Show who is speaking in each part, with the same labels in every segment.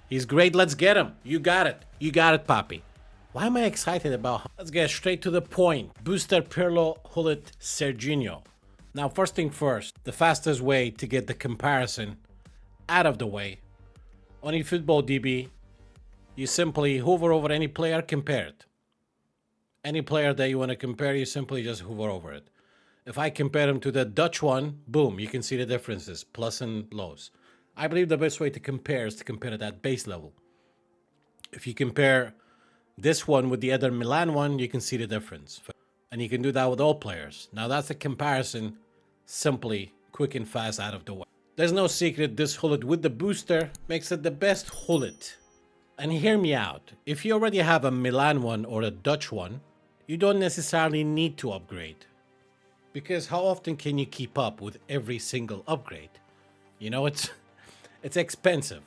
Speaker 1: He's great. Let's get him. You got it. You got it, Papi. Why am I excited about? Let's get straight to the point. Booster Pirlo, Gullit, Serginho. Now, first thing first, the fastest way to get the comparison out of the way. On eFootball DB, you simply hover over any player, compare it. Any player that you want to compare, you simply just hover over it. If I compare him to the Dutch one, boom, you can see the differences, plus and lows. I believe the best way to compare is to compare it at base level. If you compare this one with the other Milan one, you can see the difference. And you can do that with all players. Now that's a comparison, simply quick and fast out of the way. There's no secret, this Gullit with the booster makes it the best Gullit. And hear me out, if you already have a Milan one or a Dutch one, you don't necessarily need to upgrade. Because how often can you keep up with every single upgrade? You know, it's expensive.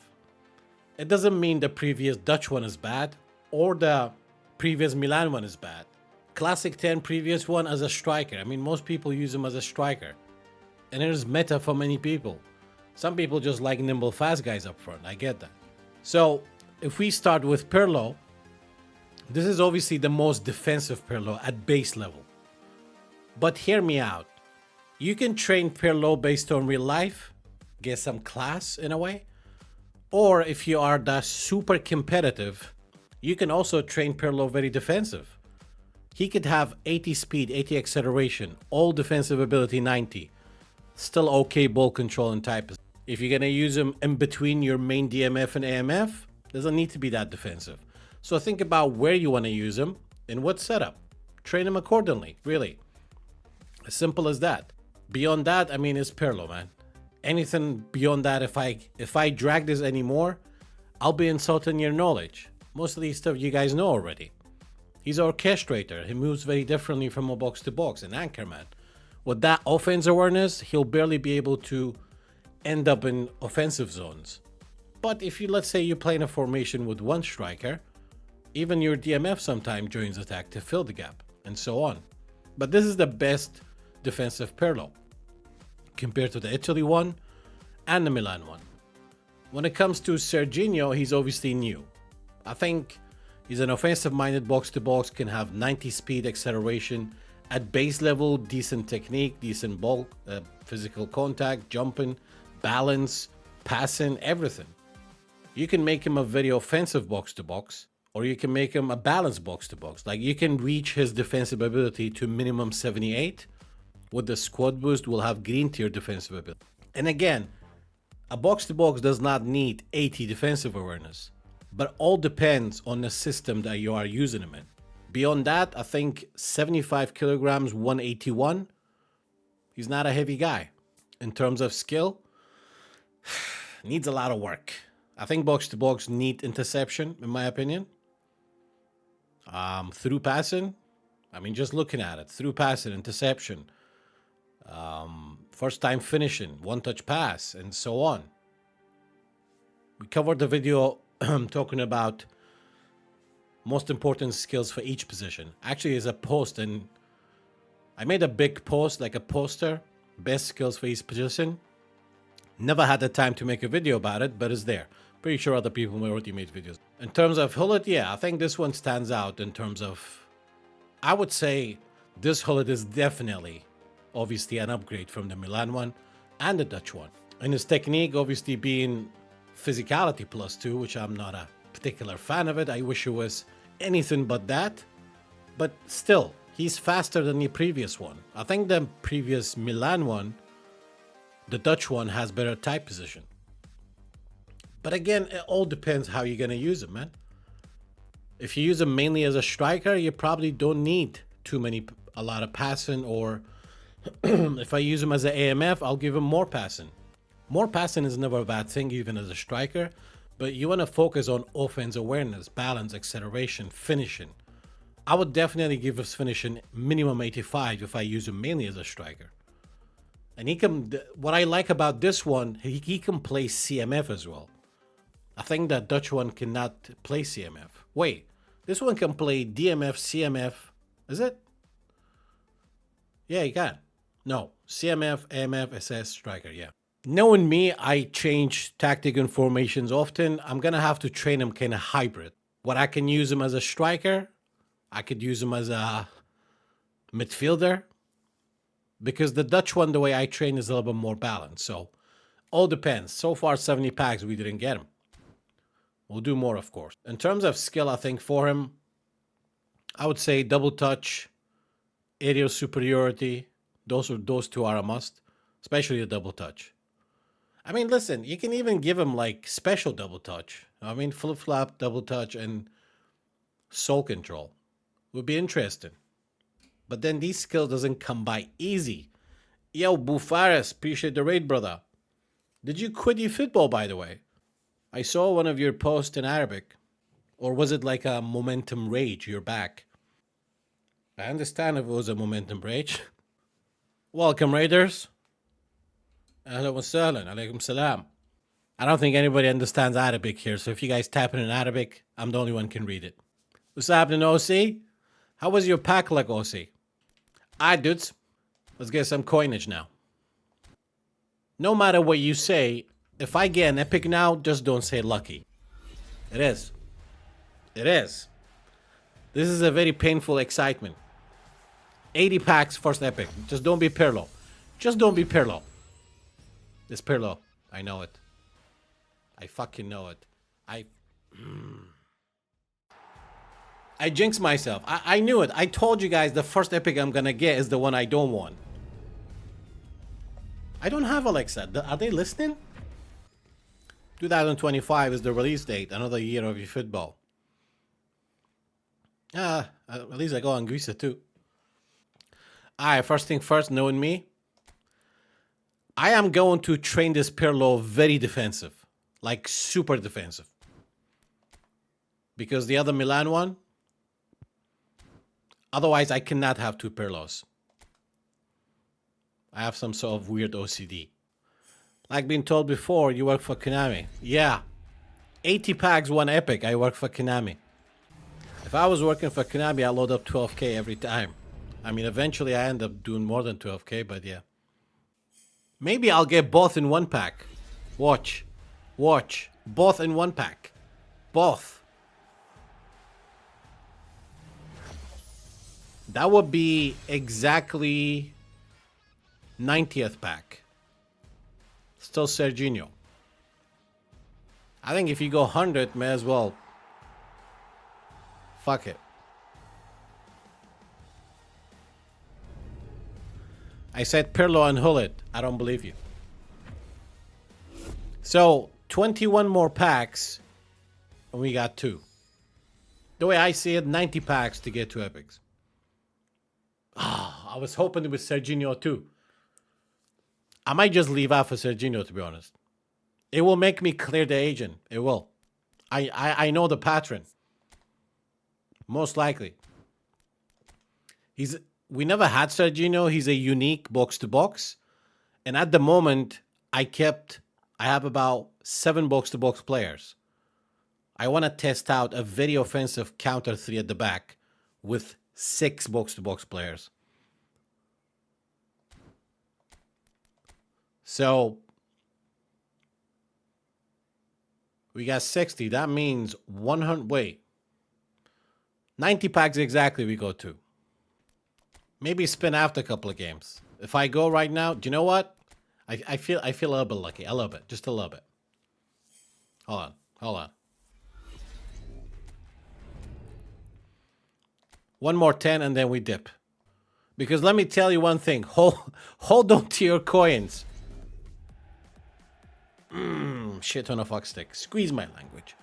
Speaker 1: It doesn't mean the previous Dutch one is bad or the previous Milan one is bad. Classic 10 previous one as a striker. I mean, most people use him as a striker. And it is meta for many people. Some people just like nimble fast guys up front. I get that. So if we start with Pirlo, this is obviously the most defensive Pirlo at base level. But hear me out. You can train Pirlo based on real life, get some class in a way. Or if you are that super competitive, you can also train Pirlo very defensive. He could have 80 speed, 80 acceleration, all defensive ability 90. Still okay ball control and type. If you're going to use him in between your main DMF and AMF, doesn't need to be that defensive. So think about where you want to use him and what setup. Train him accordingly, really. As simple as that. Beyond that, I mean, it's Pirlo, man. Anything beyond that, if I drag this anymore, I'll be insulting your knowledge. Most of these stuff you guys know already. He's an orchestrator. He moves very differently from a box-to-box, an anchor man. With that offense awareness, he'll barely be able to end up in offensive zones. But if you, let's say you play in a formation with one striker, even your DMF sometimes joins attack to fill the gap, and so on. But this is the best defensive Pirlo compared to the Italy one and the Milan one. When it comes to Serginho, he's obviously new. I think he's an offensive-minded box-to-box, can have 90 speed acceleration, at base level, decent technique, decent ball, physical contact, jumping, balance, passing, everything. You can make him a very offensive box-to-box, or you can make him a balanced box-to-box. Like, you can reach his defensive ability to minimum 78. With the squad boost, we'll have green tier defensive ability. And again, a box-to-box does not need 80 defensive awareness, but all depends on the system that you are using him in. Beyond that, I think 75 kilograms, 181, he's not a heavy guy. In terms of skill, needs a lot of work. I think box-to-box need interception, in my opinion. Through passing, I mean, just looking at it, through passing, interception, first time finishing, one-touch pass, and so on. We covered the video talking about most important skills for each position. Actually, it's a post, and I made a big post, like a poster, best skills for each position. Never had the time to make a video about it, but it's there. Pretty sure other people already made videos. In terms of Gullit, yeah, I think this one stands out in terms of, I would say this Gullit is definitely, obviously, an upgrade from the Milan one and the Dutch one. And his technique, obviously, being physicality +2, which I'm not a particular fan of it. I wish it was anything but that. But still, he's faster than the previous one. I think the previous Milan one, the Dutch one, has better type position. But again, it all depends how you're going to use him, man. If you use him mainly as a striker, you probably don't need a lot of passing, or if I use him as an AMF, I'll give him more passing. More passing is never a bad thing, even as a striker, but you want to focus on offense awareness, balance, acceleration, finishing. I would definitely give his finishing minimum 85 if I use him mainly as a striker. And he can, what I like about this one, he can play CMF as well. I think that Dutch one cannot play CMF. Wait, this one can play DMF, CMF. Is it? Yeah, he can. No, CMF, AMF, SS, striker, yeah. Knowing me, I change tactic and formations often. I'm going to have to train him kind of hybrid. What I can use him as a striker, I could use him as a midfielder. Because the Dutch one, the way I train, is a little bit more balanced. So, all depends. So far, 70 packs, we didn't get him. We'll do more, of course. In terms of skill, I think for him, I would say double touch, aerial superiority. Those two are a must, especially the double touch. I mean, listen, you can even give him like special double touch. I mean, flip flop, double touch, and soul control would be interesting. But then these skills doesn't come by easy. Yo, Bufaris, appreciate the raid, brother. Did you quit eFootball, by the way? I saw one of your posts in Arabic. Or was it like a momentum rage? You're back. I understand if it was a momentum rage. Welcome, Raiders. Ahlan wa sahlan. Alaikum salam. I don't think anybody understands Arabic here, so if you guys type it in Arabic, I'm the only one can read it. What's happening, OC? How was your pack like, OC? Alright, dudes. Let's get some coinage now. No matter what you say, if I get an epic now, just don't say lucky. It is. It is. This is a very painful excitement. 80 packs, first epic. Just don't be Pirlo. Just don't be Pirlo. It's Pirlo. I know it. I fucking know it. I jinxed myself. I knew it. I told you guys the first epic I'm gonna get is the one I don't want. I don't have Alexa. Are they listening? 2025 is the release date. Another year of eFootball. At least I go on Greece too. Alright, first thing first, knowing me. I am going to train this Pirlo very defensive. Like super defensive. Because the other Milan one, otherwise I cannot have two Pirlos. I have some sort of weird OCD. Like being told before, you work for Konami. Yeah. 80 packs, one epic, I work for Konami. If I was working for Konami, I load up 12k every time. I mean, eventually I end up doing more than 12k, but yeah. Maybe I'll get both in one pack. Watch. Watch. Both in one pack. Both. That would be exactly 90th pack. Still Serginho. I think if you go 100, may as well. Fuck it. I said Pirlo and Gullit. I don't believe you. So, 21 more packs, and we got 2. The way I see it, 90 packs to get 2 epics. I was hoping it was Serginho too. I might just leave out for Serginho, to be honest. It will make me clear the agent. It will. I know the pattern. Most likely. We never had Serginho. He's a unique box-to-box. And at the moment, I have about 7 box-to-box players. I want to test out a very offensive counter 3 at the back with 6 box-to-box players. So, we got 60. That means 100. Wait. 90 packs exactly we go to. Maybe spin after a couple of games. If I go right now, do you know what? I feel a little bit lucky. A little bit. Just a little bit. Hold on. One more 10 and then we dip. Because let me tell you one thing. Hold on to your coins. Shit on a fuck stick. Squeeze my language.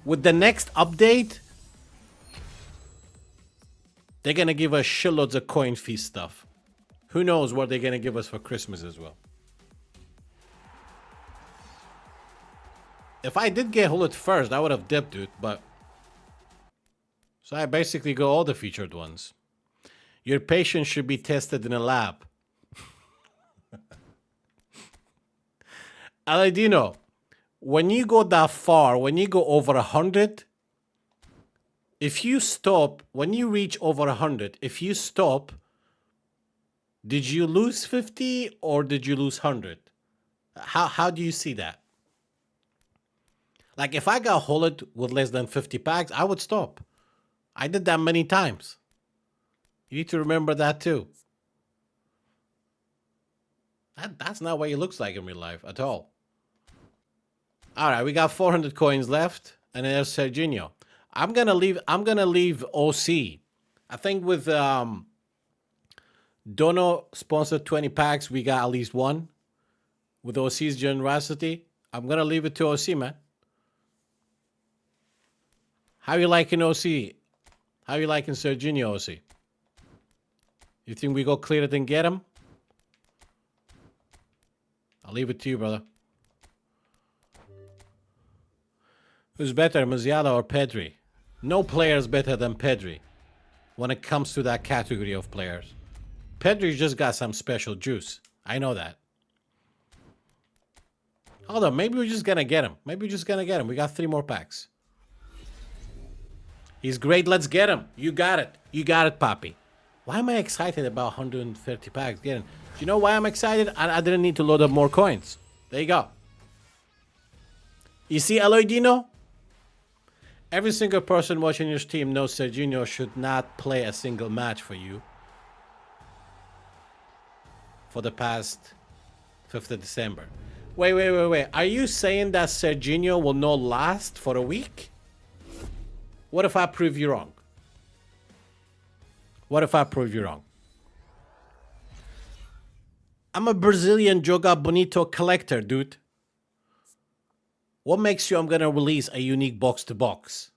Speaker 1: With the next update, they're gonna give us shitloads of coin fee stuff. Who knows what they're gonna give us for Christmas as well. If I did get Gullit first, I would have dipped, dude, but... So I basically go all the featured ones. Your patience should be tested in a lab. Aladino, when you go that far, when you go over 100, if you stop, when you reach over 100, if you stop, Did you lose 50 or did you lose 100? How do you see that? Like if I got Gullit with less than 50 packs, I would stop. I did that many times. You need to remember that too. That's not what he looks like in real life at all. All right, we got 400 coins left, and there's Serginho. I'm gonna leave OC. I think with Dono sponsored 20 packs, we got at least one. With OC's generosity, I'm gonna leave it to OC, man. How you liking OC? How you liking Serginho, OC? You think we go clear it and get him? I'll leave it to you, brother. Who's better, Musiala or Pedri? No player is better than Pedri when it comes to that category of players. Pedri just got some special juice. I know that. Hold on, maybe we're just gonna get him. Maybe we're just gonna get him. We got 3 more packs. He's great. Let's get him. You got it. You got it, Poppy. Why am I excited about 130 packs getting? Do you know why I'm excited? I didn't need to load up more coins. There you go. You see, Eloydino? Every single person watching your team knows Serginho should not play a single match for you for the past 5th of December. Wait. Are you saying that Serginho will not last for a week? What if I prove you wrong? What if I prove you wrong? I'm a Brazilian Joga Bonito collector, dude. What makes you I'm gonna release a unique box to box?